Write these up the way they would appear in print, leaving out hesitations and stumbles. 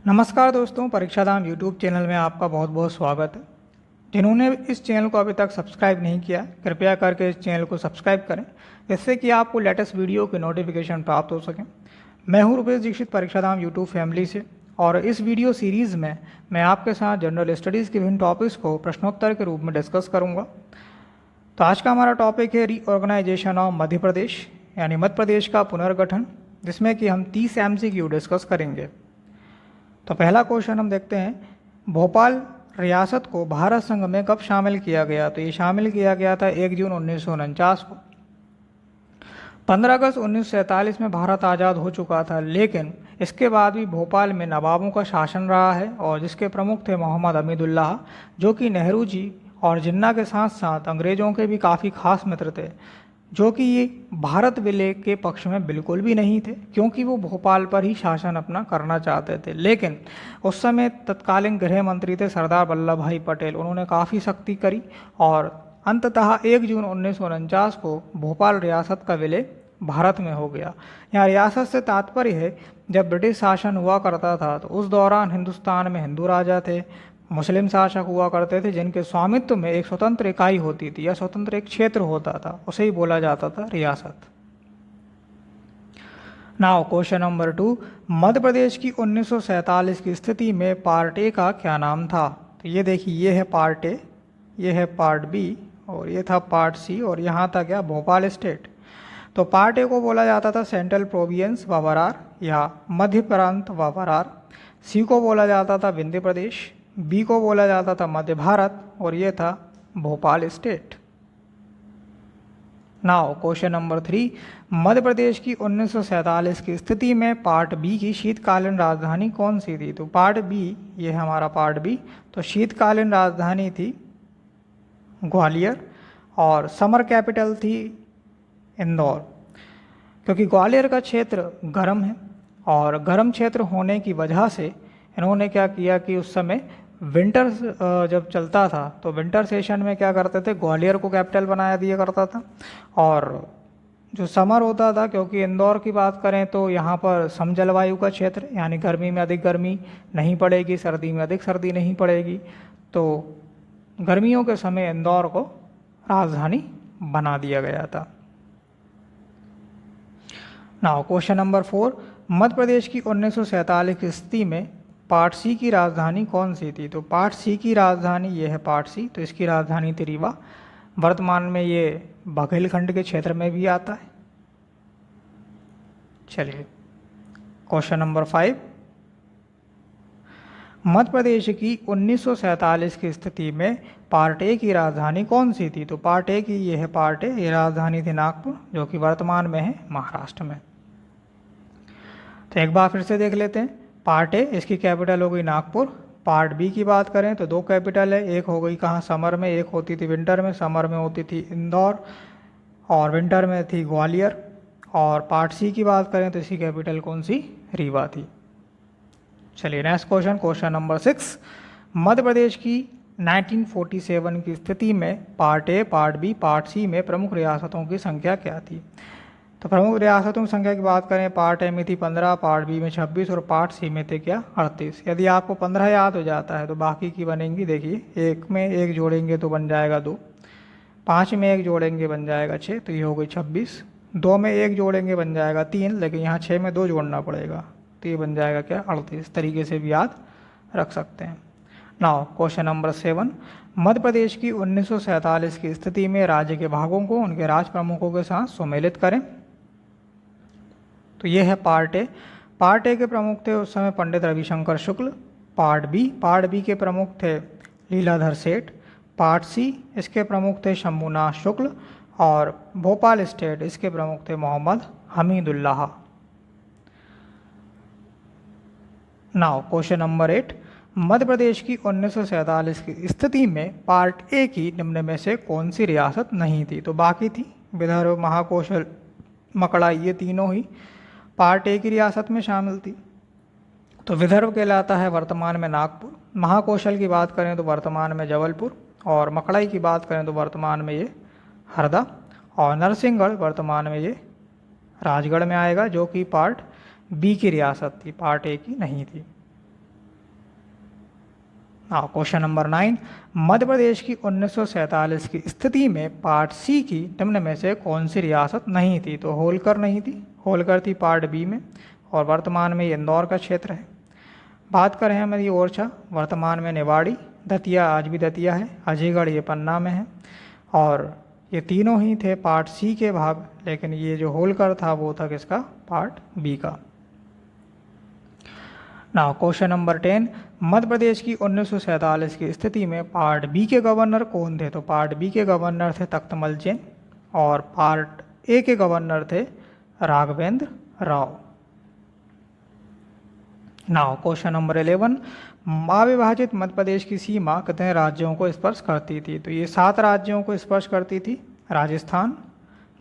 नमस्कार दोस्तों, परीक्षाधाम YouTube channel में आपका बहुत बहुत स्वागत है। जिन्होंने इस चैनल को अभी तक सब्सक्राइब नहीं किया, कृपया करके इस चैनल को सब्सक्राइब करें, जिससे कि आपको लेटेस्ट वीडियो की नोटिफिकेशन प्राप्त हो सके। मैं हूं रुपेश दीक्षित, परीक्षाधाम यूट्यूब फैमिली से, और इस वीडियो सीरीज़ में मैं आपके साथ जनरल स्टडीज़ के विभिन्न टॉपिक्स को प्रश्नोत्तर के रूप में डिस्कस करूँगा। तो आज का हमारा टॉपिक है रीऑर्गेनाइजेशन ऑफ मध्य प्रदेश, यानी मध्य प्रदेश का पुनर्गठन, जिसमें कि हम 30 MCQ डिस्कस करेंगे। तो पहला क्वेश्चन हम देखते हैं, भोपाल रियासत को भारत संघ में कब शामिल किया गया? तो ये शामिल किया गया था 1 जून 1949 को। 15 अगस्त 1947 में भारत आज़ाद हो चुका था, लेकिन इसके बाद भी भोपाल में नवाबों का शासन रहा है, और जिसके प्रमुख थे मोहम्मद हमीदुल्लाह, जो कि नेहरू जी और जिन्ना के साथ साथ अंग्रेज़ों के भी काफ़ी खास मित्र थे, जो कि ये भारत विलय के पक्ष में बिल्कुल भी नहीं थे, क्योंकि वो भोपाल पर ही शासन अपना करना चाहते थे। लेकिन उस समय तत्कालीन गृह मंत्री थे सरदार वल्लभ भाई पटेल, उन्होंने काफ़ी सख्ती करी और अंततः 1 जून 1949 को भोपाल रियासत का विलय भारत में हो गया। यहाँ रियासत से तात्पर्य है, जब ब्रिटिश शासन हुआ करता था तो उस दौरान हिंदुस्तान में हिंदू राजा थे, मुस्लिम शासक हुआ करते थे, जिनके स्वामित्व में एक स्वतंत्र इकाई होती थी या स्वतंत्र एक क्षेत्र होता था, उसे ही बोला जाता था रियासत। नाउ क्वेश्चन नंबर 2, मध्य प्रदेश की 1947 की स्थिति में पार्ट ए का क्या नाम था? तो ये देखिए, ये है पार्ट ए, ये है पार्ट बी, और ये था पार्ट सी, और यहाँ था क्या? भोपाल स्टेट। तो पार्ट ए को बोला जाता था सेंट्रल प्रोविंस व बरार या मध्य प्रांत व बरार, सी को बोला जाता था विंध्य प्रदेश, बी को बोला जाता था मध्य भारत, और ये था Bhopal state. Now question number 3, मध्य प्रदेश की 1947 की स्थिति में पार्ट बी की शीतकालीन राजधानी कौन सी थी? तो पार्ट बी, ये है हमारा पार्ट बी, तो शीतकालीन राजधानी थी ग्वालियर, और समर कैपिटल थी इंदौर, क्योंकि ग्वालियर का क्षेत्र गर्म है, और गर्म क्षेत्र होने की वजह से इन्होंने क्या किया कि उस समय विंटर जब चलता था तो विंटर सेशन में क्या करते थे, ग्वालियर को कैपिटल बनाया दिया करता था। और जो समर होता था, क्योंकि इंदौर की बात करें तो यहाँ पर सम जलवायु का क्षेत्र, यानी गर्मी में अधिक गर्मी नहीं पड़ेगी, सर्दी में अधिक सर्दी नहीं पड़ेगी, तो गर्मियों के समय इंदौर को राजधानी बना दिया गया था। नाउ क्वेश्चन नंबर 4, मध्य प्रदेश की 1947 की स्थिति में पार्ट सी की राजधानी कौन सी थी? तो पार्ट सी की राजधानी, ये है पार्ट सी, तो इसकी राजधानी थी रीवा। वर्तमान में ये बघेलखंड के क्षेत्र में भी आता है। चलिए क्वेश्चन नंबर 5, मध्य प्रदेश की 1947 की स्थिति में पार्ट ए की राजधानी कौन सी थी? तो पार्ट ए की, ये है पार्ट ए, ये राजधानी थी नागपुर, जो कि वर्तमान में है महाराष्ट्र में। तो एक बार फिर से देख लेते हैं, पार्ट ए, इसकी कैपिटल हो गई नागपुर। पार्ट बी की बात करें तो 2 कैपिटल है, एक हो गई कहाँ? समर में, एक होती थी विंटर में। समर में होती थी इंदौर और विंटर में थी ग्वालियर। और पार्ट सी की बात करें तो इसकी कैपिटल कौन सी? रीवा थी। चलिए next question, question number 6, Madhya Pradesh की 1947 की स्थिति में part A, part B, part C में प्रमुख रियासतों की संख्या क्या थी? तो प्रमुख रियासतों की संख्या की बात करें, पार्ट ए में थी 15, पार्ट बी में 26, और पार्ट सी में थे क्या? 38। यदि आपको 15 याद हो जाता है तो बाकी की बनेंगी, देखिए, 1 में 1 जोड़ेंगे तो बन जाएगा 2, 5 में 1 जोड़ेंगे बन जाएगा 6, तो ये हो गई 26, 2 में 1 जोड़ेंगे बन जाएगा 3, लेकिन यहाँ 6 में 2 जोड़ना पड़ेगा, तो ये बन जाएगा क्या? 38। तरीके से भी याद रख सकते हैं। नाउ क्वेश्चन नंबर 7, मध्य प्रदेश की 1947 की स्थिति में राज्य के भागों को उनके राज प्रमुखों के साथ सम्मिलित करें। तो ये है पार्ट ए। पार्ट ए के प्रमुख थे उस समय पंडित रविशंकर शुक्ल। पार्ट बी के प्रमुख थे लीलाधर सेठ। पार्ट सी, इसके प्रमुख थे शंभुनाथ शुक्ल। और भोपाल स्टेट, इसके प्रमुख थे Mohammad Hamidullah. Now question number 8, Madhya Pradesh की 1947 की स्थिति में पार्ट ए की निम्न में से कौन सी रियासत नहीं थी? तो बाकी थी विदर्भ, महाकौशल, मकड़ाई, ये तीनों ही पार्ट ए की रियासत में शामिल थी। तो विदर्भ कहलाता है वर्तमान में नागपुर, महाकौशल की बात करें तो वर्तमान में जबलपुर, और मकड़ाई की बात करें तो वर्तमान में ये हरदा, और नरसिंहगढ़ वर्तमान में ये राजगढ़ में आएगा, जो कि पार्ट बी की रियासत थी, पार्ट ए की नहीं थी। हाँ, क्वेश्चन नंबर 9, मध्य प्रदेश की 1947 की स्थिति में पार्ट सी की निम्न में से कौन सी रियासत नहीं थी? तो होलकर नहीं थी, होलकर थी पार्ट बी में, और वर्तमान में ये इंदौर का क्षेत्र है। बात करें हमारी ओरछा, वर्तमान में निवाड़ी, दतिया आज भी दतिया है, अजयगढ़ ये पन्ना में है, और ये तीनों ही थे पार्ट सी के भाग, लेकिन ये जो होलकर था वो था किसका? पार्ट बी का। नाउ क्वेश्चन नंबर 10, मध्य प्रदेश की 1947 की स्थिति में पार्ट बी के गवर्नर कौन थे? तो पार्ट बी के गवर्नर थे तख्तमल जैन, और पार्ट ए के गवर्नर थे Raghavendra Rao. Now question number 11, अविभाजित मध्य प्रदेश की सीमा कितने राज्यों को स्पर्श करती थी? तो ये 7 राज्यों को स्पर्श करती थी, राजस्थान,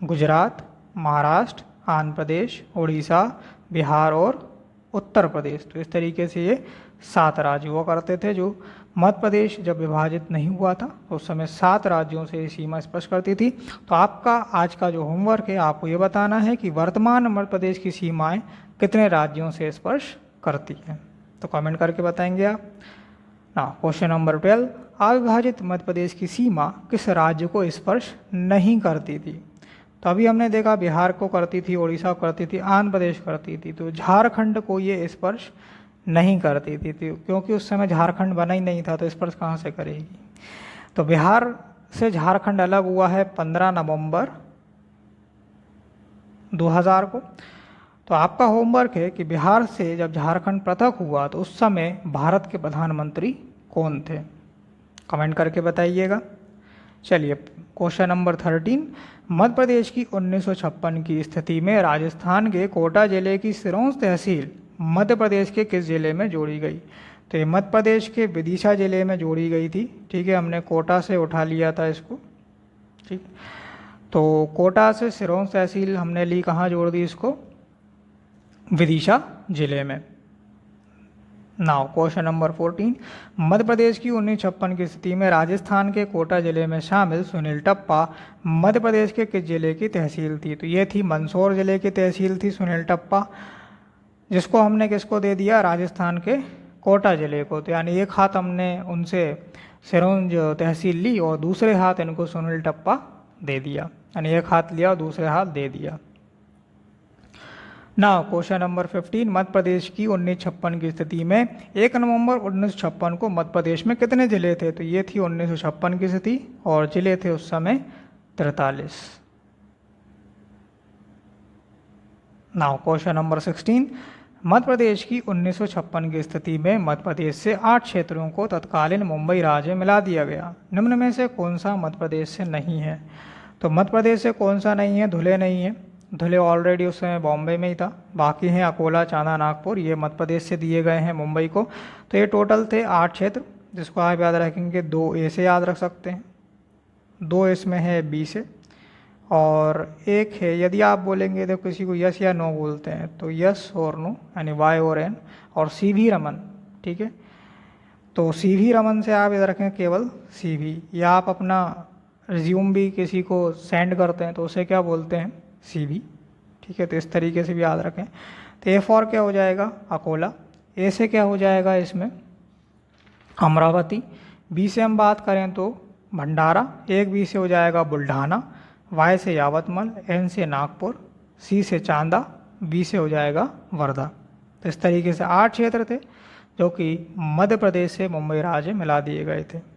गुजरात, महाराष्ट्र, आंध्र प्रदेश, उड़ीसा, बिहार और उत्तर प्रदेश। तो इस तरीके से ये 7 राज्य हुआ करते थे। जो मध्य प्रदेश जब विभाजित नहीं हुआ था तो उस समय 7 राज्यों से ये सीमा स्पर्श करती थी। तो आपका आज का जो होमवर्क है, आपको ये बताना है कि वर्तमान मध्य प्रदेश की सीमाएं कितने राज्यों से स्पर्श करती हैं। तो कमेंट करके बताएंगे आप ना। क्वेश्चन नंबर 12, अविभाजित मध्य प्रदेश की सीमा किस राज्य को स्पर्श नहीं करती थी? तो अभी हमने देखा बिहार को करती थी, उड़ीसा को करती थी, आंध्र प्रदेश करती थी, तो झारखंड को ये स्पर्श नहीं करती थी, क्योंकि उस समय झारखंड बना ही नहीं था, तो स्पर्श कहाँ से करेगी? तो बिहार से झारखंड अलग हुआ है 15 नवंबर 2000 को। तो आपका होमवर्क है कि बिहार से जब झारखंड पृथक हुआ तो उस समय भारत के प्रधानमंत्री कौन थे? कमेंट करके बताइएगा। चलिए क्वेश्चन नंबर 13, मध्य प्रदेश की 1956 की स्थिति में राजस्थान के कोटा जिले की सिरोंज तहसील मध्य प्रदेश के किस जिले में जोड़ी गई? तो ये मध्य प्रदेश के विदिशा जिले में जोड़ी गई थी। ठीक है, हमने कोटा से उठा लिया था इसको। ठीक, तो कोटा से सिरोंज तहसील हमने ली, कहाँ जोड़ दी इसको? विदिशा जिले में। नाउ क्वेश्चन नंबर 14, मध्य प्रदेश की 1956 की स्थिति में राजस्थान के कोटा जिले में शामिल सुनील टप्पा मध्य प्रदेश के किस जिले की तहसील थी? तो ये थी मंदसौर जिले की तहसील थी सुनील टप्पा, जिसको हमने किसको दे दिया? राजस्थान के कोटा जिले को। तो यानी एक हाथ हमने उनसे सिरोंज तहसील ली और दूसरे हाथ इनको सुनील टप्पा दे दिया, यानी एक हाथ लिया और दूसरे हाथ दे दिया। ना क्वेश्चन नंबर 15, मध्य प्रदेश की 1956 की स्थिति में 1 नवंबर 1956 को मध्य प्रदेश में कितने जिले थे? तो ये थी 1956 की स्थिति, और जिले थे उस समय 43। नाउ क्वेश्चन नंबर 16, मध्य प्रदेश की 1956 की स्थिति में मध्य प्रदेश से 8 क्षेत्रों को तत्कालीन मुंबई राज्य में मिला दिया गया। निम्न में से कौन सा मध्य प्रदेश से नहीं है? तो मध्य प्रदेश से कौन सा नहीं है? धुले नहीं है, धुले ऑलरेडी उस समय बॉम्बे में ही था। बाकी हैं अकोला, चांदा, नागपुर, ये मध्य प्रदेश से दिए गए हैं मुंबई को। तो ये टोटल थे 8 क्षेत्र, जिसको आप याद रखेंगे 2 ए से याद रख सकते हैं, 2 इसमें है बी से, और एक है, यदि आप बोलेंगे तो किसी को यस या नो बोलते हैं, तो यस और नो, यानी वाई और एन, और सी वी रमन। ठीक है, तो सी वी रमन से आप याद रखें केवल सी वी, या आप अपना रिज्यूम भी किसी को सेंड करते हैं तो उसे क्या बोलते हैं? सी वी। ठीक है, तो इस तरीके से भी याद रखें। तो ए फॉर क्या हो जाएगा? अकोला। ए से क्या हो जाएगा इसमें? अमरावती। बी से हम बात करें तो भंडारा। एक बी से हो जाएगा बुल्ढाना। वाई से यावतमल, एन से नागपुर, सी से चांदा, बी से हो जाएगा वर्धा। तो इस तरीके से 8 क्षेत्र थे जो कि मध्य प्रदेश से मुंबई राज्य मिला दिए गए थे।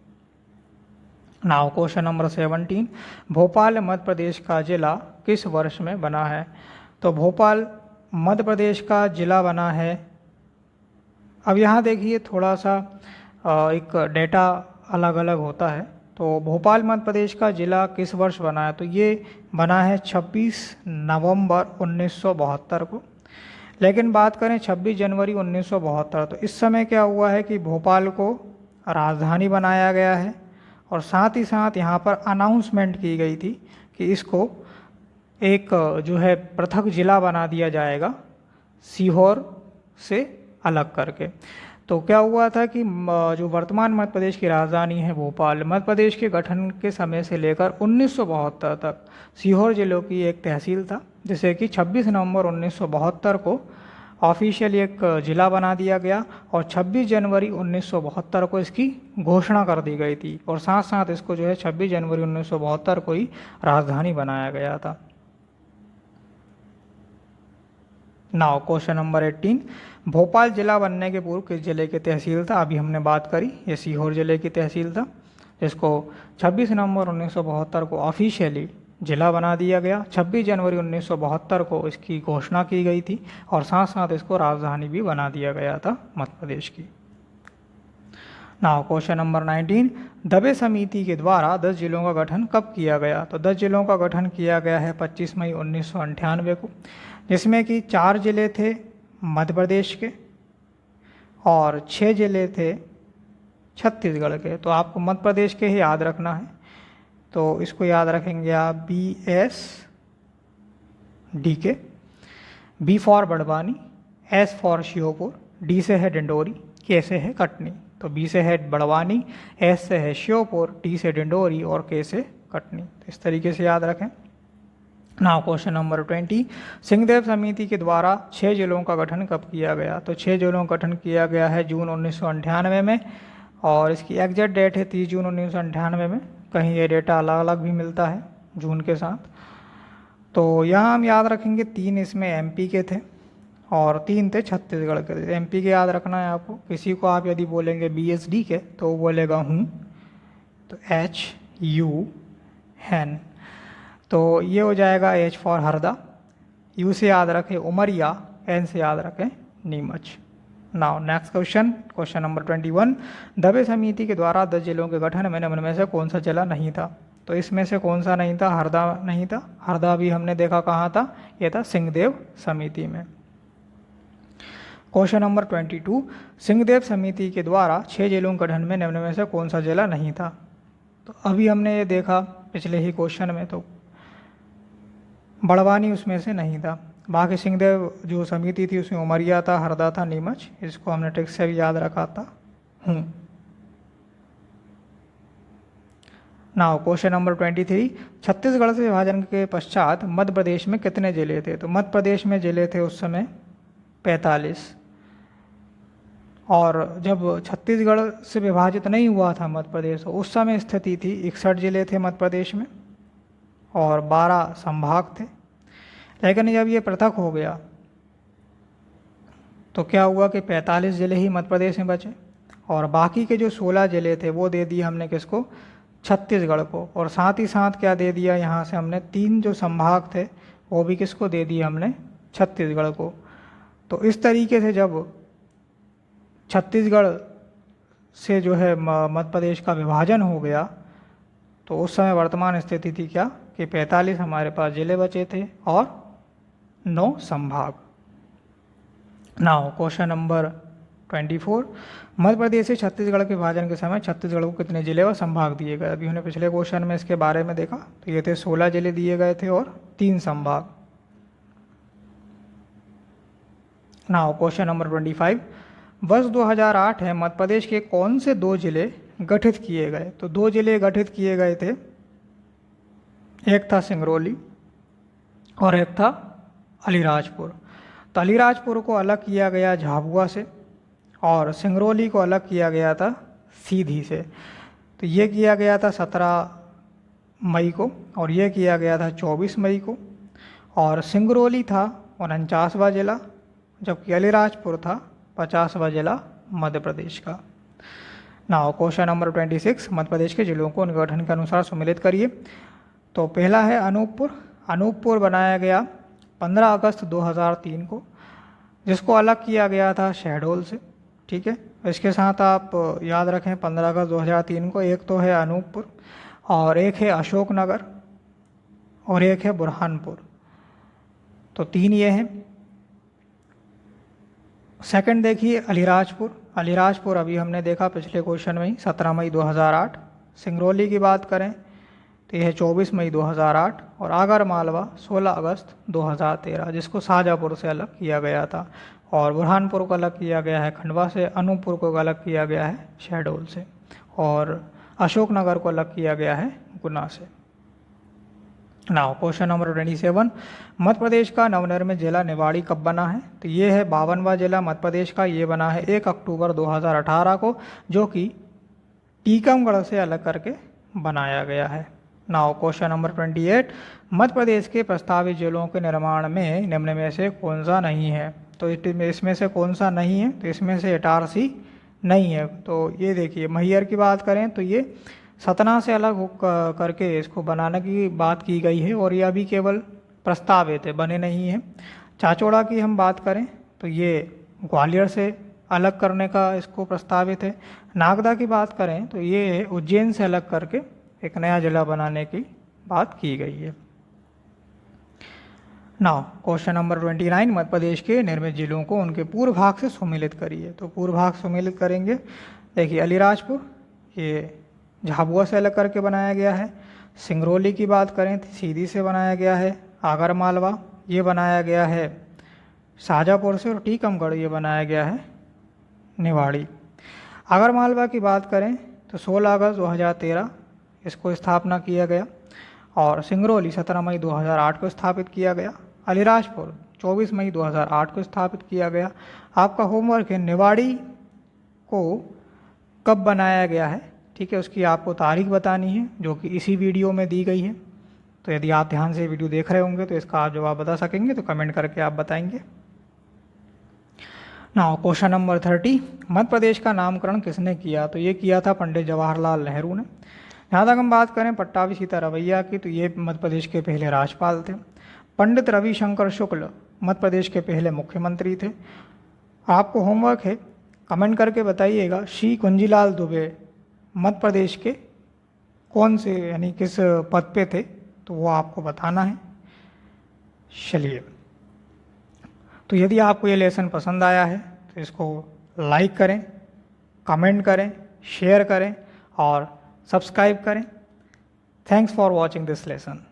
Now question number 17, Bhopal Madhya Pradesh का जिला किस वर्ष में बना है? तो भोपाल मध्य प्रदेश का जिला बना है, अब यहाँ देखिए थोड़ा सा एक डेटा अलग अलग होता है। तो भोपाल मध्य प्रदेश का जिला किस वर्ष बना है? तो ये बना है 26 नवंबर 1972 को। लेकिन बात करें 26 जनवरी 1972, तो इस समय क्या हुआ है कि भोपाल को राजधानी बनाया गया है, और साथ ही साथ यहाँ पर अनाउंसमेंट की गई थी कि इसको एक जो है पृथक जिला बना दिया जाएगा सीहोर से अलग करके। तो क्या हुआ था कि जो वर्तमान मध्य प्रदेश की राजधानी है भोपाल, मध्य प्रदेश के गठन के समय से लेकर 1972 तक सीहोर जिलों की एक तहसील था, जिसे कि 26 नवंबर 1972 को ऑफिशियली एक ज़िला बना दिया गया और 26 जनवरी 1972 को इसकी घोषणा कर दी गई थी और साथ साथ इसको जो है 26 जनवरी 1972 को ही राजधानी बनाया गया था। नाउ क्वेश्चन नंबर 18, भोपाल जिला बनने के पूर्व किस जिले की तहसील था? अभी हमने बात करी, ये सीहोर जिले की तहसील था, जिसको 26 नवंबर 1972 को ऑफिशियली जिला बना दिया गया। 26 जनवरी 1972 को इसकी घोषणा की गई थी और साथ साथ इसको राजधानी भी बना दिया गया था मध्य प्रदेश की। नाउ क्वेश्चन नंबर 19, दबे समिति के द्वारा 10 जिलों का गठन कब किया गया? तो 10 जिलों का गठन किया गया है 25 मई 1998 को, जिसमें कि 4 जिले थे मध्य प्रदेश के और 6 जिले थे छत्तीसगढ़ के। तो आपको मध्य प्रदेश के ही याद रखना है, तो इसको याद रखेंगे आप BSDK, B for Barwani, S for Sheopur, D से है डिंडोरी, K से है कटनी। तो B से है बड़वानी, S से है श्योपुर, D से डिंडोरी और K से कटनी। तो इस तरीके से याद रखें। नाउ क्वेश्चन नंबर 20, सिंहदेव समिति के द्वारा 6 जिलों का गठन कब किया गया? तो 6 जिलों का गठन किया गया है जून 1998 में और इसकी एग्जैक्ट डेट है 30 जून 1998 में। कहीं ये डेटा अलग अलग भी मिलता है जून के साथ। तो यहाँ हम याद रखेंगे 3 इसमें MP के थे और 3 थे छत्तीसगढ़ के थे। MP के याद रखना है आपको। किसी को आप यदि बोलेंगे BSD के तो वो बोलेगा हूँ, तो HUN। तो ये हो जाएगा H फॉर हरदा, U से याद रखें उमरिया, N से याद रखें Neemuch. Now next question, question number 21, दबे समिति के द्वारा 10 जिलों के गठन में निम्न में से कौन सा जिला नहीं था? तो इसमें से कौन सा नहीं था? हरदा नहीं था। हरदा भी हमने देखा कहाँ था, ये था सिंहदेव समिति में। क्वेश्चन नंबर 22, सिंहदेव समिति के द्वारा 6 जिलों के गठन में निम्न में से कौन सा जिला नहीं था? तो अभी हमने ये देखा पिछले ही क्वेश्चन में, तो बड़वानी उसमें से नहीं था। बाकी सिंहदेव जो समिति थी उसमें उमरिया था, हरदा था, नीमच। इसको हमने ट्रिक से भी याद रखा था हूँ। नाउ क्वेश्चन नंबर 23, छत्तीसगढ़ से विभाजन के पश्चात मध्य प्रदेश में कितने जिले थे? तो मध्य प्रदेश में जिले थे उस समय 45 और जब छत्तीसगढ़ से विभाजित नहीं हुआ था मध्य प्रदेश, उस समय स्थिति थी 61 जिले थे मध्य प्रदेश में और 12 संभाग थे। लेकिन जब ये पृथक हो गया तो क्या हुआ कि 45 जिले ही मध्य प्रदेश में बचे और बाकी के जो 16 जिले थे वो दे दिए हमने किसको? छत्तीसगढ़ को। और साथ ही साथ क्या दे दिया यहाँ से हमने 3 जो संभाग थे वो भी किसको दे दिए हमने? छत्तीसगढ़ को। तो इस तरीके से जब छत्तीसगढ़ से जो है मध्य प्रदेश का विभाजन हो गया तो उस समय वर्तमान स्थिति थी क्या कि 45 हमारे पास जिले बचे थे और 9 संभाग। Now question number 24, Madhya Pradesh से छत्तीसगढ़ के विभाजन के समय छत्तीसगढ़ को कितने जिले व संभाग दिए गए? अभी हमने पिछले क्वेश्चन में इसके बारे में देखा, तो ये थे 16 जिले दिए गए थे और 3 संभाग। नाउ क्वेश्चन नंबर 25, वर्ष 2008 है मध्य प्रदेश के कौन से 2 जिले गठित किए गए? तो 2 जिले गठित किए गए थे, एक था सिंगरौली और एक था अलीराजपुर। तो अलीराजपुर को अलग किया गया झाबुआ से और सिंगरौली को अलग किया गया था सीधी से। तो ये किया गया था 17 मई को और ये किया गया था 24 मई को। और सिंगरौली था 49वां जिला जबकि अलीराजपुर था 50वां जिला मध्य प्रदेश का। Now question number 26, Madhya Pradesh के जिलों को उनके गठन के अनुसार सम्मिलित करिए। तो पहला है अनूपपुर। अनूपपुर बनाया गया 15 अगस्त 2003 को, जिसको अलग किया गया था शहडोल से। ठीक है, इसके साथ आप याद रखें 15 अगस्त 2003 को, एक तो है अनूपपुर और एक है अशोकनगर और एक है बुरहानपुर। तो 3 ये हैं। सेकंड देखिए अलीराजपुर। अलीराजपुर अभी हमने देखा पिछले क्वेश्चन में ही 17 मई 2008। सिंगरौली की बात करें तो यह है 24 मई 2008 और आगर मालवा 16 अगस्त 2013, जिसको शाहजहाँपुर से अलग किया गया था। और बुरहानपुर को अलग किया गया है खंडवा से, अनूपपुर को अलग किया गया है शहडोल से और अशोकनगर को अलग किया गया है गुना से। Now question number 27, Madhya Pradesh का नवनिर्मित जिला निवाड़ी कब बना है? तो ये है 52वां जिला मध्य प्रदेश का। ये बना है 1 अक्टूबर 2018 को, जो कि टीकमगढ़ से अलग करके बनाया गया है। Now question number 28, Madhya Pradesh के प्रस्तावित जिलों के निर्माण में निम्न में से कौन सा नहीं है? तो इसमें से कौन सा नहीं है? तो इसमें से इटारसी नहीं है। तो ये देखिए, मैहर की बात करें तो ये सतना से अलग करके इसको बनाने की बात की गई है, और ये अभी केवल प्रस्तावित है, बने नहीं है। चाचौड़ा की हम बात करें तो ये ग्वालियर से अलग करने का इसको प्रस्तावित है। नागदा की बात करें तो ये उज्जैन से अलग करके एक नया जिला बनाने की बात की गई है। Now question number 29, Madhya Pradesh के निर्मित जिलों को उनके पूर्व भाग से सुमेलित करिए। तो पूर्व भाग सुमेलित करेंगे। देखिए, अलीराजपुर ये झाबुआ से अलग करके बनाया गया है। सिंगरौली की बात करें तो सीधी से बनाया गया है। आगरमालवा ये बनाया गया है शाजापुर से, और टीकमगढ़ ये बनाया गया है निवाड़ी। आगरमालवा की बात करें तो 16 अगस्त 2013 इसको स्थापना किया गया, और सिंगरौली 17 मई 2008 को स्थापित किया गया। अलीराजपुर 24 मई 2008 को स्थापित किया गया। आपका होमवर्क है निवाड़ी को कब बनाया गया है, ठीक है, उसकी आपको तारीख बतानी है, जो कि इसी वीडियो में दी गई है। तो यदि आप ध्यान से वीडियो देख रहे होंगे तो इसका आप जवाब बता सकेंगे, तो कमेंट करके आप बताएंगे। Now question number 30, Madhya Pradesh का नामकरण किसने किया? तो ये किया था पंडित जवाहरलाल नेहरू ने। जहाँ तक हम बात करें पट्टाभी सीतारमैया की, तो ये मध्य प्रदेश के पहले राज्यपाल थे। पंडित रविशंकर शुक्ल मध्य प्रदेश के पहले मुख्यमंत्री थे। आपको होमवर्क है, कमेंट करके बताइएगा श्री कुंजीलाल दुबे मध्य प्रदेश के कौन से यानी किस पद पे थे, तो वो आपको बताना है। चलिए, तो यदि आपको ये लेसन पसंद आया है तो इसको लाइक करें, कमेंट करें, शेयर करें और सब्सक्राइब करें। Thanks for watching this lesson.